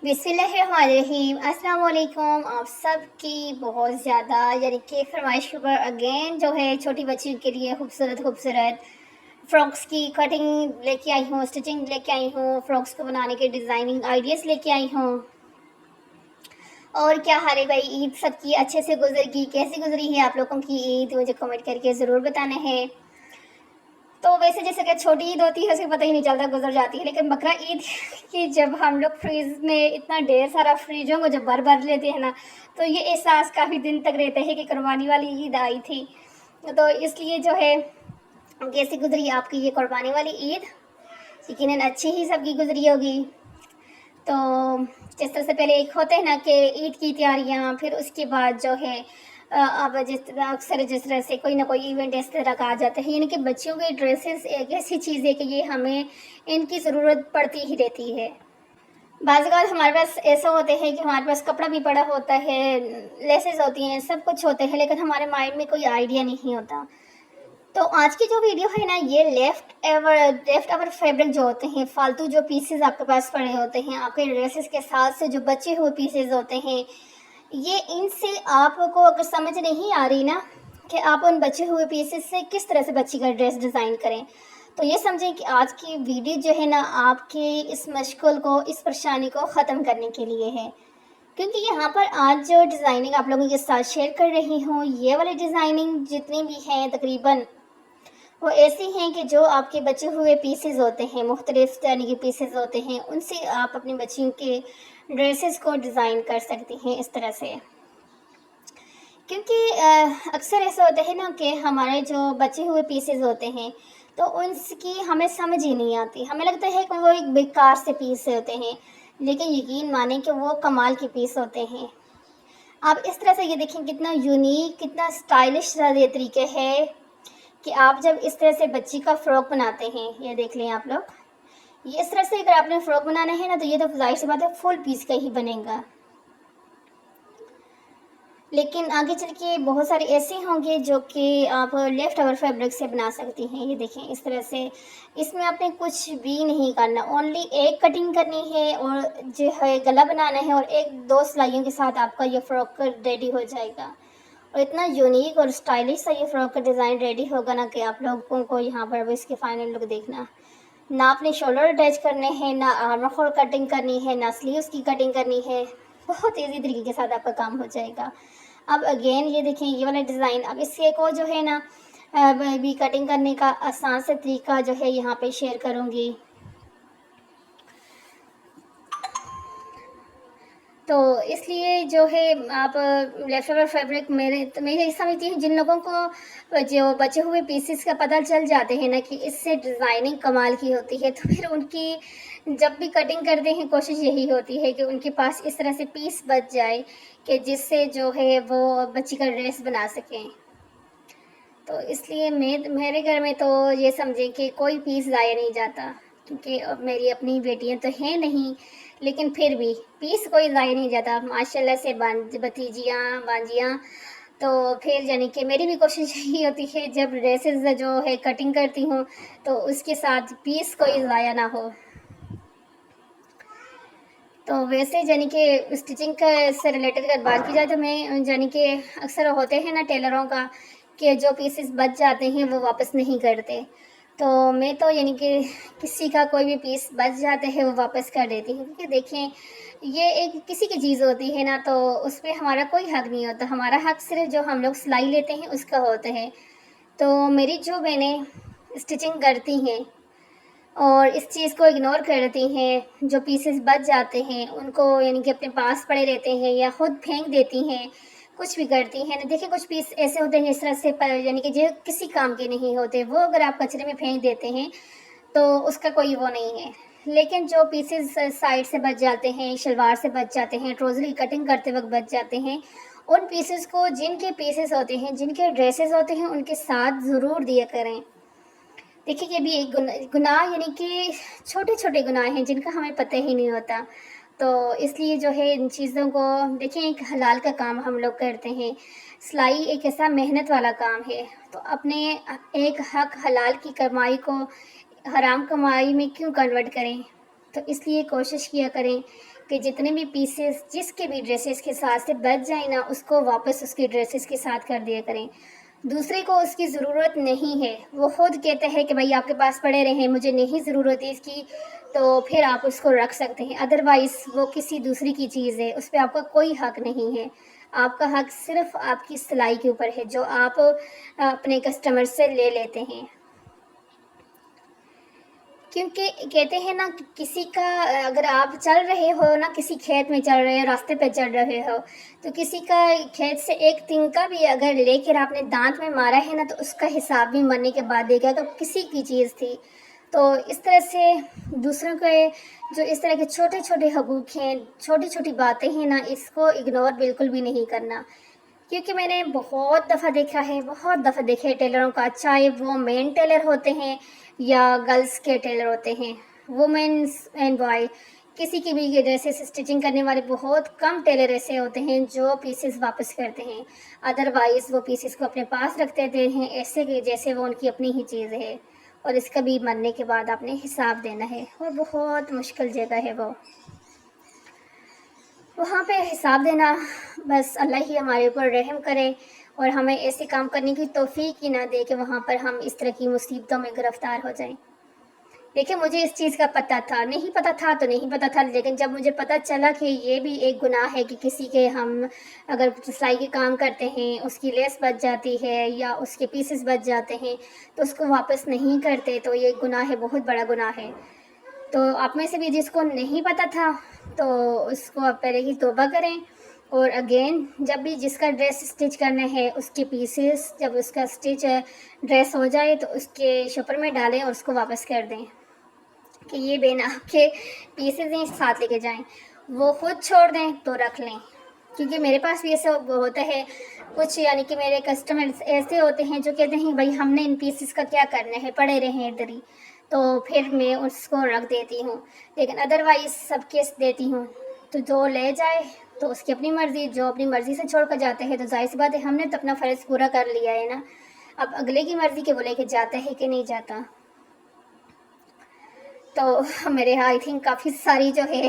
बिस्मिल्लाहिर्रहमानिर्रहीम। अस्सलाम वालेकुम। आप सब की बहुत ज़्यादा कि फरमाइश के ऊपर अगेन जो है छोटी बच्चियों के लिए खूबसूरत खूबसूरत फ़्रॉक्स की कटिंग लेके आई हूँ, स्टिचिंग लेके आई हूँ, फ़्रॉक्स को बनाने के डिज़ाइनिंग आइडियाज़ लेके आई हूँ। और क्या हाल है भाई, ईद सबकी अच्छे से गुजरेगी? कैसी गुजरी है आप लोगों की ईद? मुझे कमेंट करके ज़रूर बताना है। तो वैसे जैसे कि छोटी ईद होती है उसे पता ही नहीं चलता, गुजर जाती है, लेकिन बकरा ईद की जब हम लोग फ्रीज में इतना ढेर सारा फ्रीजों को जब भर भर लेते हैं ना, तो ये एहसास काफ़ी दिन तक रहता है कि कुर्बानी वाली ईद आई थी। तो इसलिए जो है, कैसी गुजरी आपकी ये कुर्बानी वाली ईद? यकीनन अच्छी ही सबकी गुजरी होगी। तो जिस तरह से पहले एक होते हैं ना कि ईद की तैयारियां, फिर उसके बाद जो है अब जिस तरह अक्सर जिस तरह से कोई ना कोई इवेंट इस तरह का आ जाता है, यानी कि बच्चियों के ड्रेसेस एक ऐसी चीज़ है कि ये हमें इनकी ज़रूरत पड़ती ही रहती है। बाज़ अौक़ात हमारे पास ऐसा होते हैं कि हमारे पास कपड़ा भी पड़ा होता है, लेसेस होती हैं, सब कुछ होते हैं, लेकिन हमारे माइंड में कोई आइडिया नहीं होता। तो आज की जो वीडियो है ना, ये लेफ्ट ओवर फैब्रिक जो होते हैं, फालतू जो पीसेस आपके पास पड़े होते हैं, आपके ड्रेसेस के साथ से जो बचे हुए पीसेस होते हैं, ये इनसे आपको अगर समझ नहीं आ रही ना कि आप उन बचे हुए पीसेस से किस तरह से बच्ची का ड्रेस डिज़ाइन करें, तो ये समझें कि आज की वीडियो जो है ना, आपके इस मुश्किल को, इस परेशानी को ख़त्म करने के लिए है। क्योंकि यहाँ पर आज जो डिज़ाइनिंग आप लोगों के साथ शेयर कर रही हूँ, ये वाली डिज़ाइनिंग जितनी भी हैं तकरीबन वो ऐसी हैं कि जो आपके बचे हुए पीसेस होते हैं, मुख्तलिफ यानी कि पीसेस होते हैं, उनसे आप अपनी बच्चियों के ड्रेसेस को डिज़ाइन कर सकती हैं इस तरह से। क्योंकि अक्सर ऐसा होता है ना कि हमारे जो बचे हुए पीसेस होते हैं, तो उनकी हमें समझ ही नहीं आती। हमें लगता है कि वो एक बेकार से पीस होते हैं, लेकिन यकीन मानें कि वो कमाल के पीस होते हैं। आप इस तरह से ये देखें, कितना यूनिक, कितना स्टाइलिश सा ये तरीके है कि आप जब इस तरह से बच्ची का फ़्रॉक बनाते हैं, ये देख लें आप लोग, ये इस तरह से अगर आपने फ़्रॉक बनाना है ना, तो ये तो ज़ाहिर सी बात है फुल पीस का ही बनेगा। लेकिन आगे चल के बहुत सारे ऐसे होंगे जो कि आप लेफ़्ट ओवर फैब्रिक से बना सकती हैं। ये देखें इस तरह से, इसमें आपने कुछ भी नहीं करना, ओनली एक कटिंग करनी है और जो है गला बनाना है, और 1-2 सिलाइयों के साथ आपका ये फ़्रॉक रेडी हो जाएगा। और इतना यूनिक और स्टाइलिश सा ये फ़्रॉक का डिज़ाइन रेडी होगा ना कि आप लोगों को यहाँ पर अब इसके फाइनल लुक देखना। ना आपने शोल्डर अटैच करने हैं, ना आर्म होल कटिंग करनी है, ना स्लीव्स की कटिंग करनी है। बहुत ईज़ी तरीके के साथ आपका काम हो जाएगा। अब अगेन ये देखें, ये वाला डिज़ाइन, अब इससे एक और जो है ना भी कटिंग करने का आसान सा तरीका जो है यहाँ पे शेयर करूँगी। तो इसलिए जो है आप लेफ़्ट ओवर फैब्रिक, मैं ये समझती हूँ जिन लोगों को जो बचे हुए पीसेस का पता चल जाते हैं ना कि इससे डिज़ाइनिंग कमाल की होती है, तो फिर उनकी जब भी कटिंग करते हैं कोशिश यही होती है कि उनके पास इस तरह से पीस बच जाए कि जिससे जो है वो बच्ची का ड्रेस बना सकें। तो इसलिए मेरे घर में तो ये समझें कि कोई पीस ज़ाया नहीं जाता, क्योंकि अब मेरी अपनी बेटियां तो हैं नहीं, लेकिन फिर भी पीस कोई ज़ाया नहीं जाता माशाल्लाह से। भतीजियाँ बांजियाँ, तो फिर यानी कि मेरी भी कोशिश यही होती है जब ड्रेसेस जो है कटिंग करती हूँ, तो उसके साथ पीस कोई ज़ाया ना हो। तो वैसे यानी कि स्टिचिंग का से रिलेटेड अगर बात की जाए, तो मैं यानी कि अक्सर होते हैं ना टेलरों का कि जो पीसेस बच जाते हैं वो वापस नहीं करते। तो मैं तो यानी कि किसी का कोई भी पीस बच जाते हैं वो वापस कर देती हूँ, क्योंकि देखें ये एक किसी की चीज़ होती है ना, तो उस पर हमारा कोई हक नहीं होता। हमारा हक सिर्फ जो हम लोग सिलाई लेते हैं उसका होता है। तो मेरी जो बहनें स्टिचिंग करती हैं और इस चीज़ को इग्नोर करती हैं, जो पीसेस बच जाते हैं उनको यानी कि अपने पास पड़े रहते हैं या खुद फेंक देती हैं, कुछ भी करती हैं ना। देखिए कुछ पीस ऐसे होते हैं इस तरह से यानी कि जो किसी काम के नहीं होते, वो अगर आप कचरे में फेंक देते हैं तो उसका कोई वो नहीं है। लेकिन जो पीसेस साइड से बच जाते हैं, शलवार से बच जाते हैं, ट्राउज़र की कटिंग करते वक्त बच जाते हैं, उन पीसेस को, जिनके पीसेस होते हैं, जिनके ड्रेसेस होते हैं, उनके साथ ज़रूर दिया करें। देखिए ये भी एक गुनाह यानी कि छोटे-छोटे गुनाह हैं जिनका हमें पता ही नहीं होता। तो इसलिए जो है इन चीज़ों को देखिए, एक हलाल का काम हम लोग करते हैं। सिलाई एक ऐसा मेहनत वाला काम है, तो अपने एक हक हलाल की कमाई को हराम कमाई में क्यों कन्वर्ट करें? تو اس لیے کوشش کیا کریں کہ جتنے بھی پیسز جس کے بھی ڈریسز کے ساتھ سے بچ جائیں نا، اس کو واپس اس کے ڈریسز کے ساتھ کر دیا کریں. دوسرے کو اس کی ضرورت نہیں ہے، وہ خود کہتے ہیں کہ بھائی آپ کے پاس پڑے رہیں، مجھے نہیں ضرورت ہے اس کی، تو پھر آپ اس کو رکھ سکتے ہیں. ادروائز وہ کسی دوسری کی چیز ہے، اس پہ آپ کا کوئی حق نہیں ہے. آپ کا حق صرف آپ کی سلائی کے اوپر ہے جو آپ اپنے کسٹمر سے لے لیتے ہیں. کیونکہ کہتے ہیں نا کہ کسی کا اگر آپ چل رہے ہو نا، کسی کھیت میں چل رہے ہو، راستے پہ چل رہے ہو، تو کسی کا کھیت سے ایک تنکا بھی اگر لے کر آپ نے دانت میں مارا ہے نا، تو اس کا حساب بھی مرنے کے بعد دے گا، تو کسی کی چیز تھی. تو اس طرح سے دوسروں کے جو اس طرح کے چھوٹے چھوٹے حقوق ہیں، چھوٹی چھوٹی باتیں ہیں نا، اس کو اگنور بالکل بھی نہیں کرنا. کیونکہ میں نے بہت دفعہ دیکھا ہے ٹیلروں کا، چاہے وہ مین ٹیلر ہوتے ہیں یا گرلس کے ٹیلر ہوتے ہیں، وومنس اینڈ بوائے، کسی کی بھی ڈریسز اسٹچنگ کرنے والے بہت کم ٹیلر ایسے ہوتے ہیں جو پیسز واپس کرتے ہیں. ادروائز وہ پیسز کو اپنے پاس رکھتے ہیں ایسے کہ جیسے وہ ان کی اپنی ہی چیز ہے، اور اس کا بھی مرنے کے بعد آپ نے حساب دینا ہے. اور بہت مشکل جگہ ہے وہ، وہاں پہ حساب دینا. بس اللہ ہی ہمارے اوپر رحم کرے اور ہمیں ایسے کام کرنے کی توفیق ہی نہ دے کہ وہاں پر ہم اس طرح کی مصیبتوں میں گرفتار ہو جائیں. دیکھیں مجھے اس چیز کا پتہ تھا، نہیں پتہ تھا تو نہیں پتہ تھا، لیکن جب مجھے پتہ چلا کہ یہ بھی ایک گناہ ہے کہ کسی کے ہم اگر سلائی کے کام کرتے ہیں، اس کی لیس بچ جاتی ہے یا اس کے پیسز بچ جاتے ہیں تو اس کو واپس نہیں کرتے، تو یہ گناہ ہے، بہت بڑا گناہ ہے. تو آپ میں سے بھی جس کو نہیں پتہ تھا تو اس کو آپ پہلے ہی توبہ کریں، اور اگین جب بھی جس کا ڈریس اسٹچ کرنا ہے اس کے پیسز جب اس کا اسٹچ ڈریس ہو جائے تو اس کے شوپر میں ڈالیں اور اس کو واپس کر دیں کہ یہ بے نام کے پیسز ہیں، ساتھ لے کے جائیں. وہ خود چھوڑ دیں تو رکھ لیں. کیونکہ میرے پاس بھی ایسا ہوتا ہے کچھ، یعنی کہ میرے کسٹمرز ایسے ہوتے ہیں جو کہتے ہیں بھائی ہم نے ان پیسز کا کیا کرنا ہے، پڑے رہیں ادھر ہی، تو پھر میں اس کو رکھ دیتی ہوں. لیکن ادروائز سب کیس دیتی ہوں، تو جو لے جائے تو اس کی اپنی مرضی، جو اپنی مرضی سے چھوڑ کر جاتے ہیں تو ظاہر سی بات ہے ہم نے تو اپنا فرض پورا کر لیا ہے نا. اب اگلے کی مرضی کہ وہ لے کے جاتا ہے کہ نہیں جاتا. تو میرے آئی تھنک کافی ساری جو ہے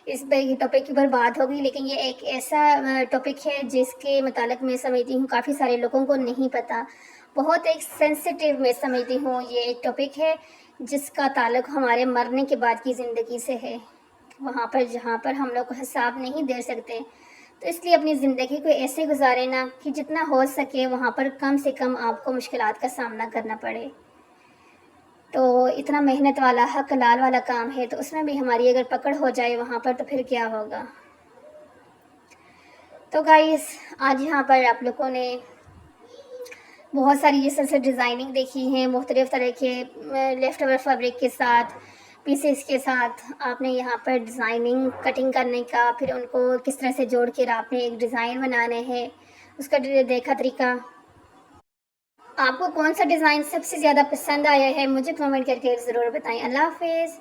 اس پہ ٹاپک کے اوپر بات ہوگی، لیکن یہ ایک ایسا ٹاپک ہے جس کے متعلق میں سمجھتی ہوں کافی سارے لوگوں کو نہیں پتہ. بہت ایک سینسیٹیو میں سمجھتی ہوں یہ ایک ٹاپک ہے جس کا تعلق ہمارے مرنے کے بعد کی زندگی سے ہے، وہاں پر جہاں پر ہم لوگ حساب نہیں دے سکتے. تو اس لیے اپنی زندگی کو ایسے گزارے نا کہ جتنا ہو سکے وہاں پر کم سے کم آپ کو مشکلات کا سامنا کرنا پڑے. تو اتنا محنت والا حق لال والا کام ہے، تو اس میں بھی ہماری اگر پکڑ ہو جائے وہاں پر تو پھر کیا ہوگا. تو گائز آج یہاں پر آپ لوگوں نے بہت ساری یہ سلسلے ڈیزائننگ دیکھی ہیں، مختلف طرح کے لیفٹ اوور فیبرک کے ساتھ، پیسز کے ساتھ آپ نے یہاں پر ڈیزائننگ کٹنگ کرنے کا، پھر ان کو کس طرح سے جوڑ کر آپ نے ایک ڈیزائن بنانے ہیں اس کا دیکھا طریقہ. آپ کو کون سا ڈیزائن سب سے زیادہ پسند آیا ہے مجھے کمنٹ کر کے ضرور بتائیں. اللہ حافظ.